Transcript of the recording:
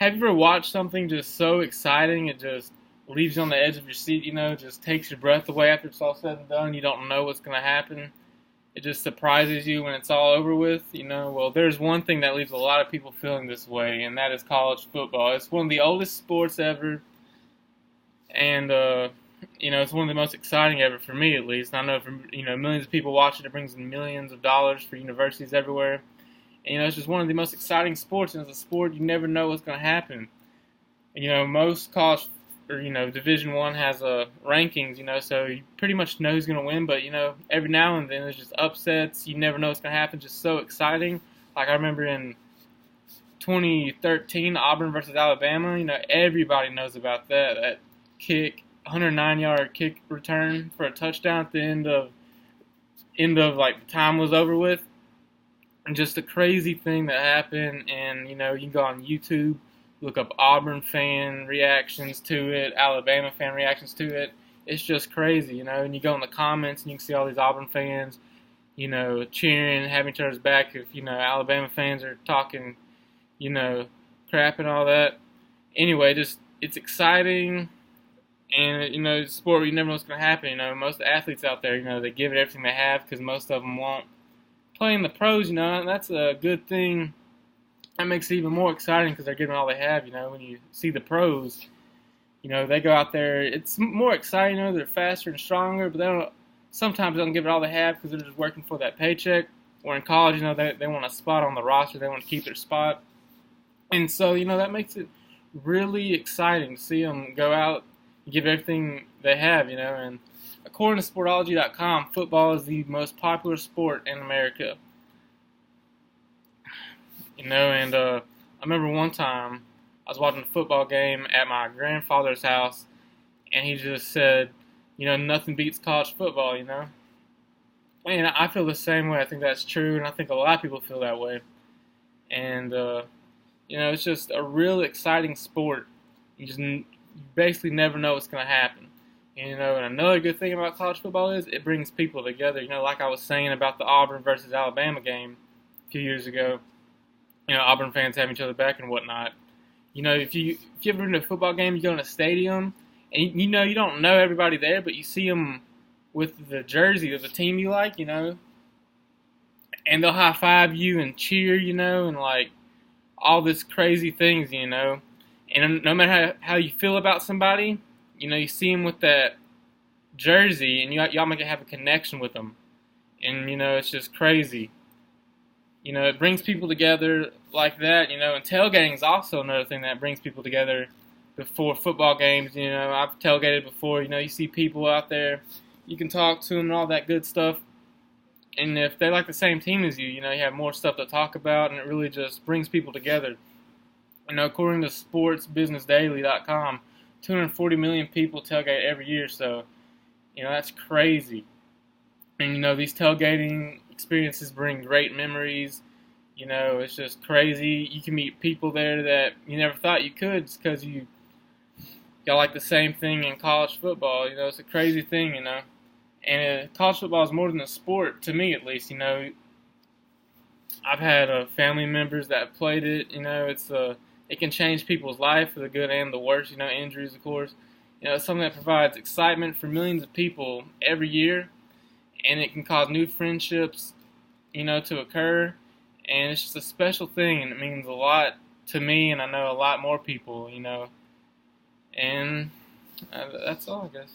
Have you ever watched something just so exciting it just leaves you on the edge of your seat, just takes your breath away after it's all said and done? You don't know what's going to happen. It just surprises you when it's all over with. Well, there's one thing that leaves a lot of people feeling this way, and that is college football. It's one of the oldest sports ever, and, it's one of the most exciting ever for me, at least. I know for, millions of people watch it. It brings in millions of dollars for universities everywhere. And, it's just one of the most exciting sports, and it's a sport you never know what's going to happen. Most college or Division One has rankings, so you pretty much know who's going to win. But every now and then there's just upsets. You never know what's going to happen. Just so exciting. Like I remember in 2013, Auburn versus Alabama. Everybody knows about that kick, 109-yard kick return for a touchdown at the end of like the time was over with. And just a crazy thing that happened, and you can go on YouTube, look up Auburn fan reactions to it, Alabama fan reactions to it. It's just crazy, and you go in the comments and you can see all these Auburn fans, cheering, having each other's back if, Alabama fans are talking, crap and all that. Anyway, just, it's exciting, and, it's a sport where you never know what's going to happen. Most athletes out there, they give it everything they have because most of them won't play in the pros, and that's a good thing. That makes it even more exciting because they're giving all they have, when you see the pros, they go out there, it's more exciting, they're faster and stronger, but sometimes they don't give it all they have because they're just working for that paycheck. Or in college, they want a spot on the roster, they want to keep their spot. And so, that makes it really exciting to see them go out and give everything they have, and according to Sportology.com, football is the most popular sport in America. And I remember one time I was watching a football game at my grandfather's house, and he just said, nothing beats college football, And I feel the same way. I think that's true, and I think a lot of people feel that way. And, it's just a real exciting sport. You basically never know what's going to happen. And another good thing about college football is it brings people together. Like I was saying about the Auburn versus Alabama game a few years ago. Auburn fans have each other back and whatnot. If you ever been to a football game, you go in a stadium, and you don't know everybody there, but you see them with the jersey of the team you like, and they'll high five you and cheer, and like all this crazy things, And no matter how you feel about somebody, you see them with that jersey, and y'all might have a connection with them, and it's just crazy. It brings people together like that, and tailgating is also another thing that brings people together before football games. I've tailgated before, you see people out there, you can talk to them and all that good stuff. And if they like the same team as you, you have more stuff to talk about, and it really just brings people together. According to SportsBusinessDaily.com, 240 million people tailgate every year, so, that's crazy. And, these tailgating experiences bring great memories. It's just crazy. You can meet people there that you never thought you could just because y'all like the same thing in college football. It's a crazy thing, And college football is more than a sport, to me at least. I've had family members that have played it. It can change people's life for the good and the worst. Injuries, of course. It's something that provides excitement for millions of people every year, and it can cause new friendships, to occur. And it's just a special thing, and it means a lot to me, and I know a lot more people, And that's all, I guess.